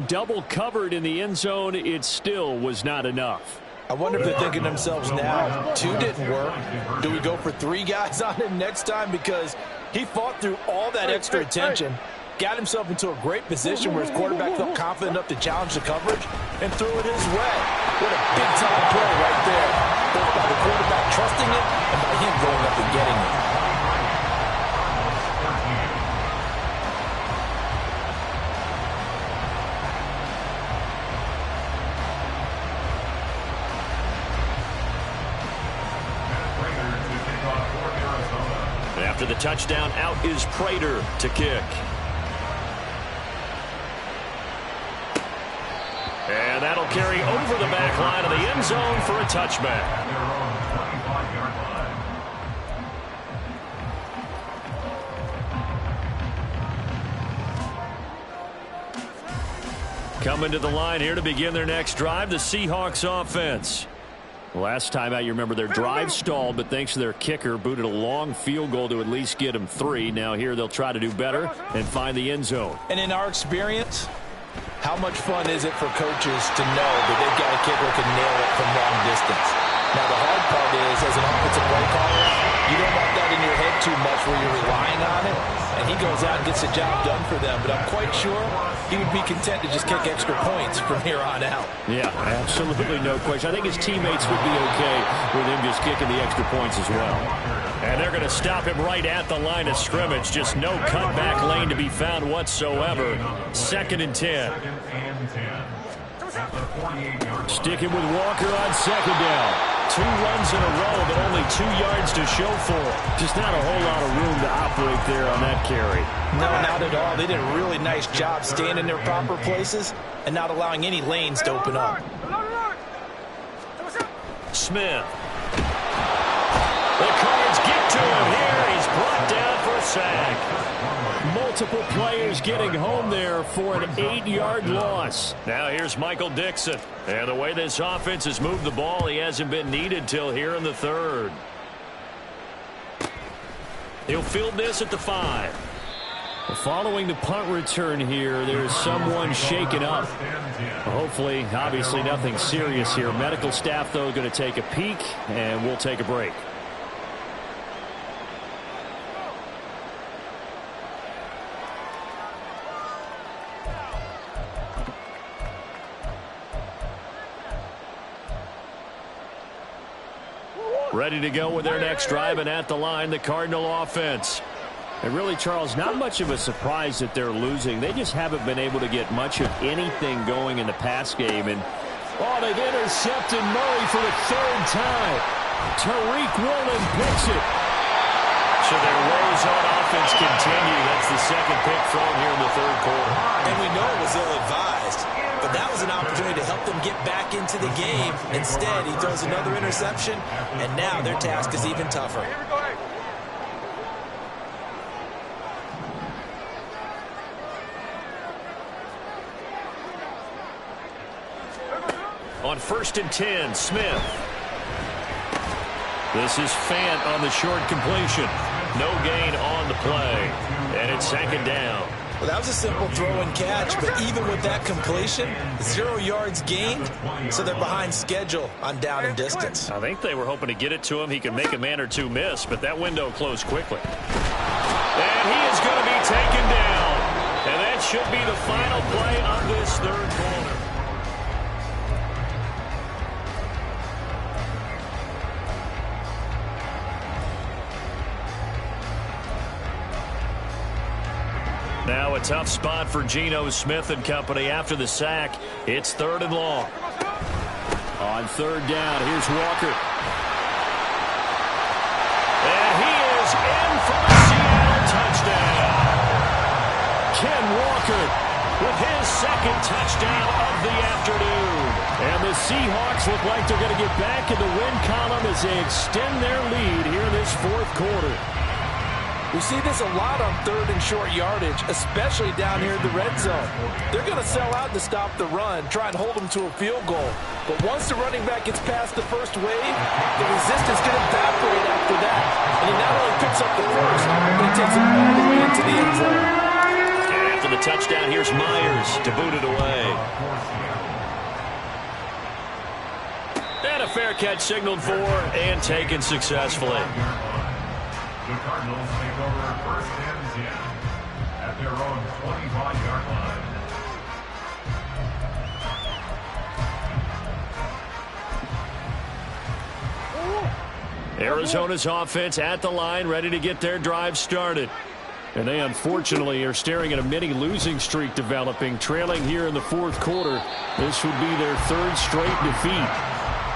Double covered in the end zone, it still was not enough. I wonder if they're thinking to themselves now, 2 didn't work. Do we go for 3 guys on him next time? Because he fought through all that extra attention, got himself into a great position where his quarterback felt confident enough to challenge the coverage and threw it his way. What a big-time play right there, both by the quarterback trusting it and by him going up and getting it. After the touchdown, out is Prater to kick. And that'll carry over the back line of the end zone for a touchback. Coming to the line here to begin their next drive, the Seahawks offense. Last time out, you remember their drive stalled, but thanks to their kicker, booted a long field goal to at least get them 3. Now here they'll try to do better and find the end zone. And in our experience, how much fun is it for coaches to know that they've got a kicker who can nail it from long distance? Now the hard part is, as an offensive play caller, you don't want that in your head too much where you're relying on it, and he goes out and gets the job done for them. But I'm quite sure he would be content to just kick extra points from here on out. Yeah, absolutely no question. I think his teammates would be okay with him just kicking the extra points as well. And they're going to stop him right at the line of scrimmage. Just no cutback lane to be found whatsoever. 2nd and 10. Sticking with Walker on 2nd down. 2 runs in a row, but only 2 yards to show for it. Just not a whole lot of room to operate there on that carry. No, not at all. They did a really nice job staying in their proper places and not allowing any lanes to open up. Smith. The Cards get to him here. He's brought down for a sack. Multiple players getting home there for an 8-yard loss. Now here's Michael Dixon. And the way this offense has moved the ball, he hasn't been needed till here in the 3rd. He'll field this at the 5. Well, following the punt return here, there's someone shaken up. Hopefully, obviously nothing serious here. Medical staff, though, going to take a peek, and we'll take a break. Ready to go with their next drive, and at the line, the Cardinal offense. And really, Charles, not much of a surprise that they're losing. They just haven't been able to get much of anything going in the pass game. And, they've intercepted Murray for the 3rd time. Tariq Woolen picks it. So their woes on offense continue. That's the 2nd pick thrown here in the 3rd quarter. And we know it was ill-advised, but that was an opportunity to help them get back into the game. Instead, he throws another interception, and now their task is even tougher. On 1st and 10, Smith. This is Fant on the short completion. No gain on the play. And it's 2nd down. Well, that was a simple throw and catch, but even with that completion, 0 yards gained, so they're behind schedule on down and distance. I think they were hoping to get it to him. He could make a man or 2 miss, but that window closed quickly. And he is going to be taken down. And that should be the final play of this 3rd quarter. Now a tough spot for Geno Smith and company after the sack. It's 3rd and long. On 3rd down, here's Walker. And he is in for the Seattle touchdown. Ken Walker with his 2nd touchdown of the afternoon. And the Seahawks look like they're going to get back in the win column as they extend their lead here in this 4th quarter. We see this a lot on 3rd and short yardage, especially down here in the red zone. They're going to sell out to stop the run, try and hold them to a field goal. But once the running back gets past the first wave, the resistance can evaporate after that. And he not only picks up the first, but he takes it all the way into the end zone. And after the touchdown. Here's Myers to boot it away. And a fair catch signaled for and taken successfully. The Cardinals take over first and 10 at their own 25-yard line. Arizona's offense at the line, ready to get their drive started. And they unfortunately are staring at a mini losing streak developing, trailing here in the fourth quarter. This would be their third straight defeat.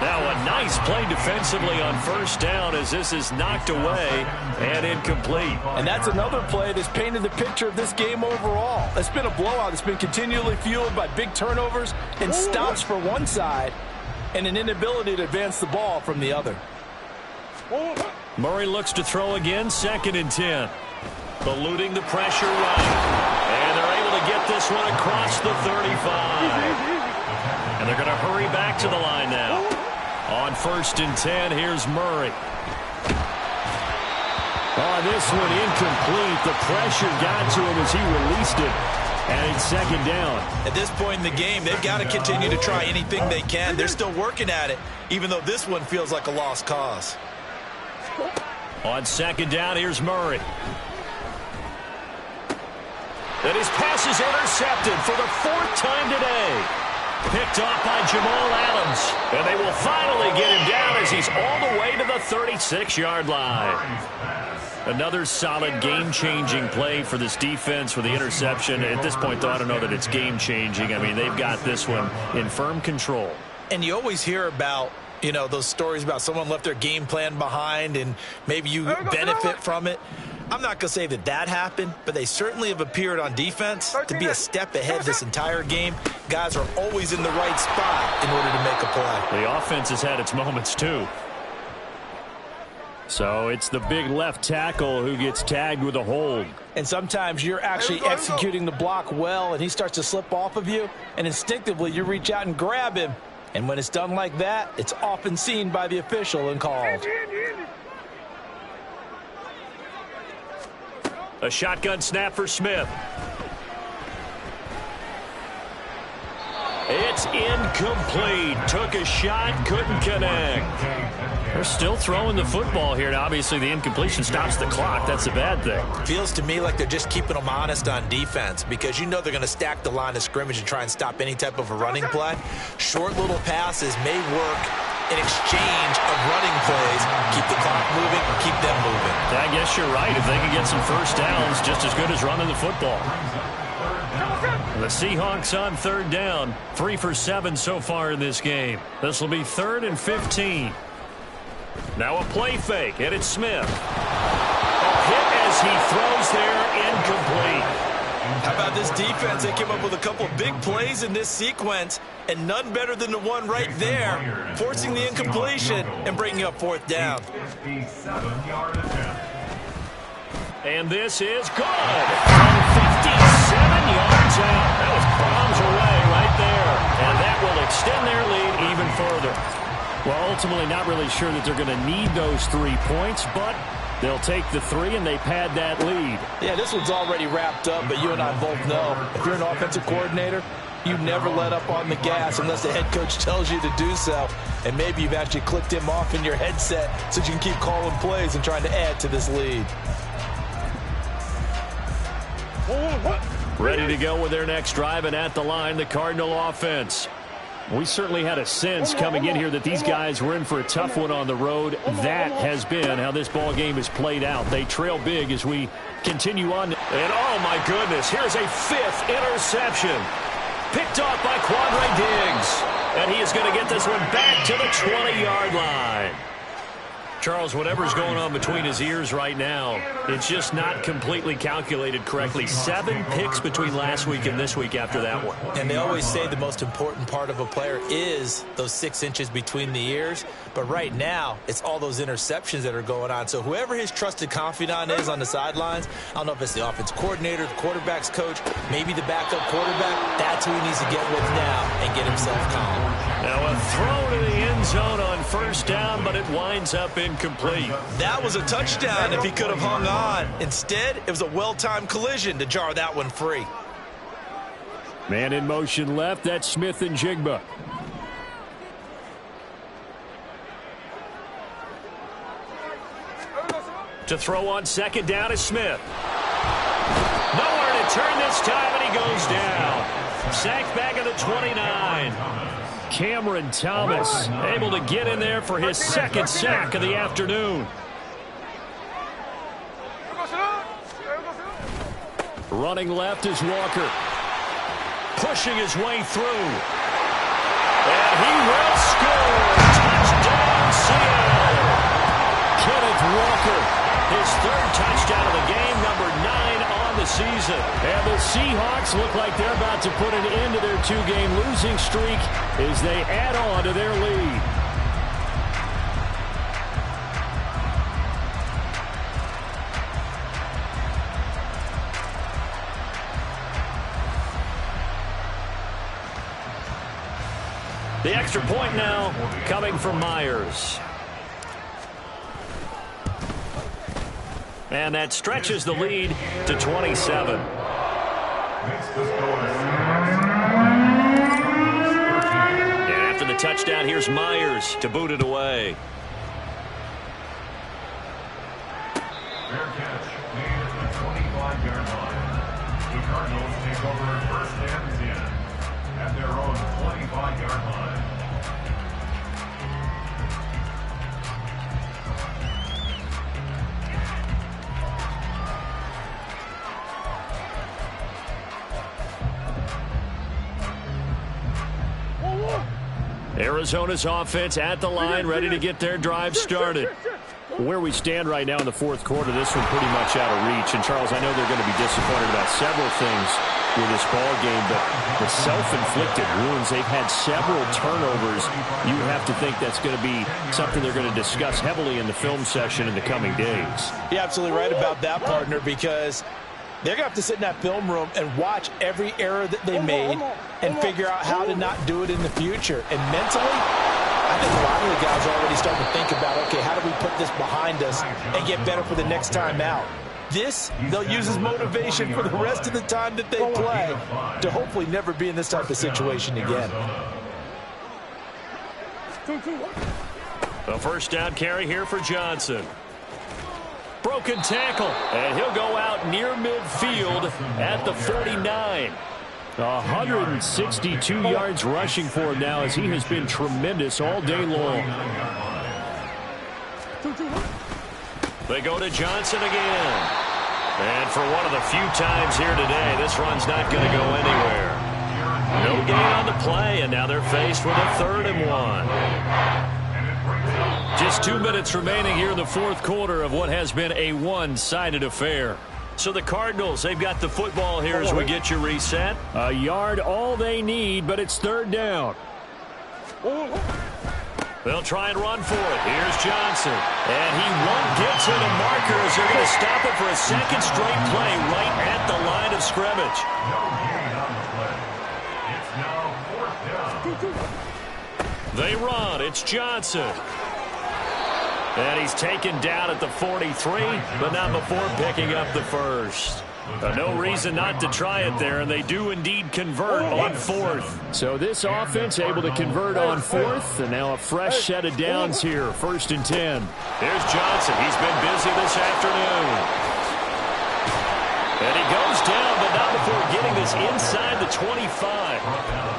Now a nice play defensively on first down as this is knocked away and incomplete. And that's another play that's painted the picture of this game overall. It's been a blowout. It's been continually fueled by big turnovers and stops for one side and an inability to advance the ball from the other. Murray looks to throw again, 2nd and 10. Eluding the pressure right. And they're able to get this one across the 35. And they're going to hurry back to the line now. On 1st and 10, here's Murray. Oh, this one incomplete. The pressure got to him as he released it. And it's 2nd down. At this point in the game, they've got to continue to try anything they can. They're still working at it, even though this one feels like a lost cause. On 2nd down, here's Murray. And his pass is intercepted for the 4th time today. Picked off by Jamal Adams. And they will finally get him down as he's all the way to the 36-yard line. Another solid game-changing play for this defense for the interception. At this point, though, I don't know that it's game-changing. I mean, they've got this one in firm control. And you always hear about, you know, those stories about someone left their game plan behind and maybe you benefit from it. I'm not going to say that that happened, but they certainly have appeared on defense to be a step ahead this entire game. Guys are always in the right spot in order to make a play. The offense has had its moments, too. So it's the big left tackle who gets tagged with a hold. And sometimes you're actually executing the block well, and he starts to slip off of you, and instinctively you reach out and grab him. And when it's done like that, it's often seen by the official and called. A shotgun snap for Smith. It's incomplete. Took a shot, couldn't connect. They're still throwing the football here. Now, obviously, the incompletion stops the clock. That's a bad thing. Feels to me like they're just keeping them honest on defense because you know they're going to stack the line of scrimmage and try and stop any type of a running play. Short little passes may work in exchange of running plays. Keep the clock moving, keep them moving. I guess you're right. If they can get some first downs, just as good as running the football. The Seahawks on 3rd down. 3 for 7 so far in this game. This will be 3rd and 15. Now a play fake, and it's Smith. A hit as he throws there, incomplete. How about this defense? They came up with a couple of big plays in this sequence, and none better than the one right there, forcing the incompletion and bringing up 4th down. 57-yard attempt. And this is good. From 57 yards out. That was bombs away right there. And that will extend their lead even further. Well, ultimately not really sure that they're going to need those 3 points, but they'll take the 3 and they pad that lead. Yeah, this one's already wrapped up, but you and I both know if you're an offensive coordinator, you never let up on the gas unless the head coach tells you to do so. And maybe you've actually clicked him off in your headset so you can keep calling plays and trying to add to this lead. Ready to go with their next drive, and at the line, the Cardinal offense. We certainly had a sense coming in here that these guys were in for a tough one on the road. That has been how this ball game has played out. They trail big as we continue on. And oh my goodness, here's a 5th interception. Picked off by Quandre Diggs. And he is going to get this one back to the 20-yard line. Charles, whatever's going on between his ears right now, it's just not completely calculated correctly. 7 picks between last week and this week after that one. And they always say the most important part of a player is those 6 inches between the ears. But right now, it's all those interceptions that are going on. So whoever his trusted confidant is on the sidelines, I don't know if it's the offense coordinator, the quarterback's coach, maybe the backup quarterback, that's who he needs to get with now and get himself calm. Now a throw to the end zone on 1st down, but it winds up incomplete. That was a touchdown if he could have hung on. Instead, it was a well-timed collision to jar that one free. Man in motion left. That's Smith and Jigba. To throw on second down is Smith. Nowhere to turn this time, and he goes down. Sacked back at the 29. Cameron Thomas able to get in there for his second sack of the afternoon. Running left is Walker. Pushing his way through. And he will score. Touchdown, Seattle. Kenneth Walker, his third touchdown of the game, number 9 on the season. And the Seahawks look like they're about to put an end to their 2-game losing streak as they add on to their lead. The extra point now coming from Myers. And that stretches the lead to 27. Makes the score. And after the touchdown, here's Myers to boot it away. Fair catch made at the 25-yard line. The Cardinals take over first and 10 at their own 25-yard line. Arizona's offense at the line, ready to get their drive started. Where we stand right now in the fourth quarter, this one pretty much out of reach. And, Charles, I know they're going to be disappointed about several things with this ball game, but the self-inflicted wounds, they've had several turnovers. You have to think that's going to be something they're going to discuss heavily in the film session in the coming days. You're absolutely right about that, partner, because they're going to have to sit in that film room and watch every error that they made and figure out how to not do it in the future. And mentally, I think a lot of the guys are already starting to think about, okay, how do we put this behind us and get better for the next time out? This, they'll use as motivation for the rest of the time that they play to hopefully never be in this type of situation again. A first down carry here for Johnson. Broken tackle, and he'll go out near midfield at the 49. 162 yards rushing for him now as he has been tremendous all day long. They go to Johnson again. And for one of the few times here today, this run's not going to go anywhere. No gain on the play, and now they're faced with a 3rd and 1. Just 2 minutes remaining here in the fourth quarter of what has been a one-sided affair. So the Cardinals, they've got the football here as we get you reset. A yard all they need, but it's 3rd down. They'll try and run for it. Here's Johnson. And he won't get to the markers. They're going to stop it for a second straight play right at the line of scrimmage. No gain on the play. It's now 4th down. They run. It's Johnson. And he's taken down at the 43, but not before picking up the first. No reason not to try it there, and they do indeed convert on 4th. So this offense able to convert on 4th, and now a fresh set of downs here, 1st and 10. There's Johnson. He's been busy this afternoon. And he goes down, but not before getting this inside the 25.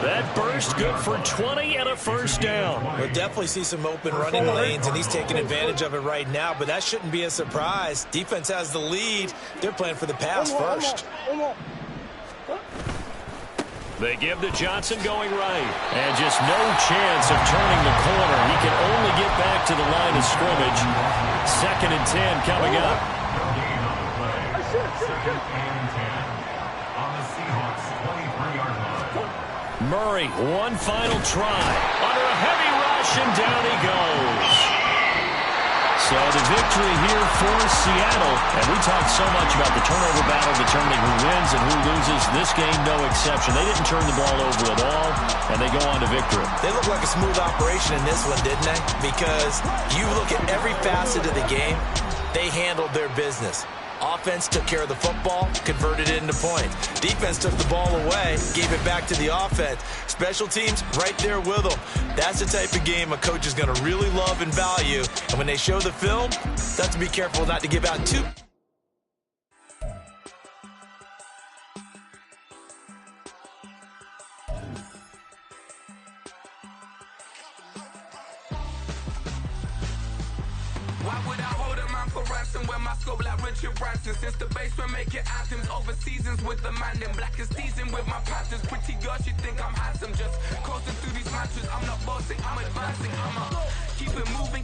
That burst good for 20 and a first down. We'll definitely see some open running lanes, and he's taking advantage of it right now, but that shouldn't be a surprise. Defense has the lead. They're playing for the pass first. They give to Johnson going right. And just no chance of turning the corner. He can only get back to the line of scrimmage. 2nd and 10 coming up. Second and 10 on the Seahawks 23-yard line. Murray, one final try. Under a heavy rush, and down he goes. So the victory here for Seattle. And we talked so much about the turnover battle determining who wins and who loses. This game, no exception. They didn't turn the ball over at all, and they go on to victory. They look like a smooth operation in this one, didn't they? Because you look at every facet of the game, they handled their business. Offense took care of the football, converted it into points. Defense took the ball away, gave it back to the offense. Special teams right there with them. That's the type of game a coach is going to really love and value. And when they show the film, they have to be careful not to give out too. Why would I hold a man for ransom when my scope like Richard Branson? Since the basement making anthems over seasons with the man in black is teasing with my patterns. Pretty girl, she think I'm handsome. Just coasting through these matches. I'm not bossing, I'm advancing. I'ma keep it moving,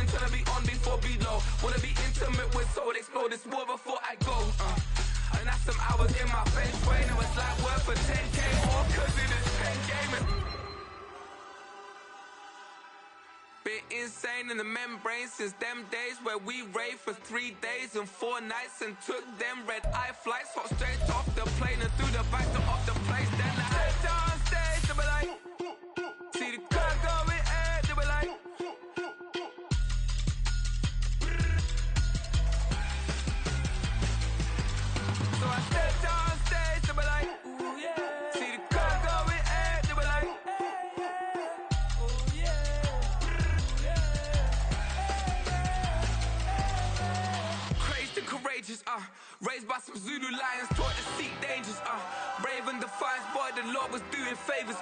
trying to be on before below. Wanna be intimate with soul, explode this war before I go. And that's some hours in my face way. Now it's like work for 10K more, cause it is 10 gaming. Been insane in the membrane since them days where we raved for 3 days and 4 nights and took them red-eye flights, hot straight off the plane and through the back door of the place. Then I stepped on stage, they were like, see the crowd going air, they were like, so I stepped on stage, they were like, ooh yeah, see the crowd going air, they were like, ooh yeah. Courageous, raised by some Zulu lions, taught to seek dangers, brave and defiant, boy, the Lord was doing favors,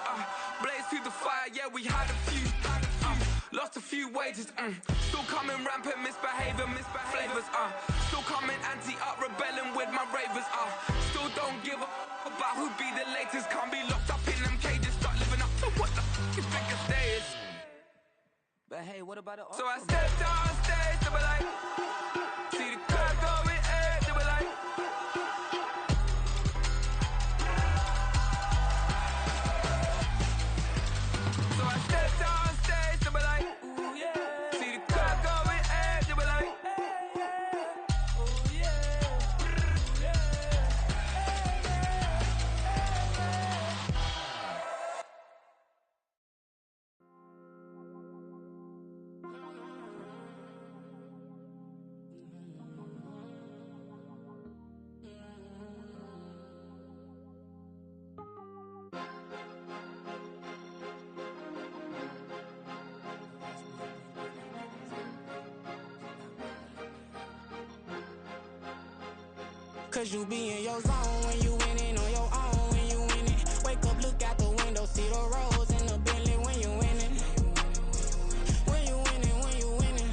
blaze through the fire, yeah, we had a few, lost a few wages, still coming rampant, misbehaving, flavors, still coming anti-up, rebelling with my ravers, still don't give a about who be the latest, can't be locked up in them cages, start living up to what the you think a day is. But hey, what about the so I stepped on stage, they were like, see the crowd going air, they were like, so I stepped on stage, they were like, ooh yeah, see the crowd going air, they were like, ooh yeah, Cause you be in your zone when you winning on your own when you winning. Wake up, look out the window, see the roads in the Bentley when you winning. When you winning, when you winning.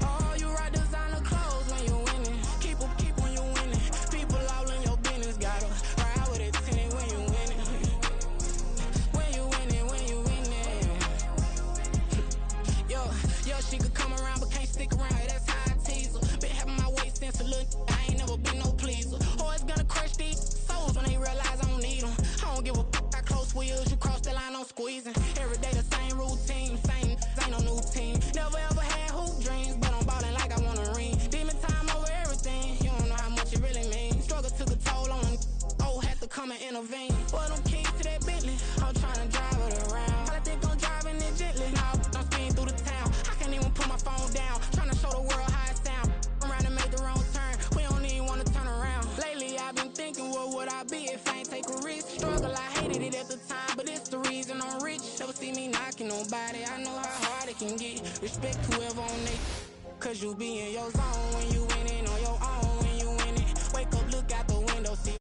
Oh, you rock designer clothes when you winning. Keep when you winning. People all in your business, gotta ride with it tinted when you winning. When you winning, when you winning. Yo, she could come around but can't stick around. That's how I tease her. Been having my way since a little. I ain't never been no pleaser. Always gonna crush these souls when they realize I don't need them. I don't give a f***, I close wheels, you cross the line, I'm squeezing. Every day the same routine, same, ain't no new team. Never ever had hoop dreams, but I'm ballin' like I want a ring. Demon time over everything, you don't know how much it really means. Struggle took a toll on them, had to come and intervene. Boy, them keys to that Bentley, I'm tryna drive it around. I think I'm driving it gently, now I'm speeding through the town. I can't even put my phone down, tryna show the world how it sound. Around and make the wrong turn, we don't even wanna turn around. Lately I've been thinking, what would I be if I ain't take a risk? Struggle, I hated it at the time, but it's the reason I'm rich. Never see me knocking nobody, I know how hard it can get. Respect whoever on they, cause you be in your zone when you winning on your own when you winning. Wake up, look out the window, see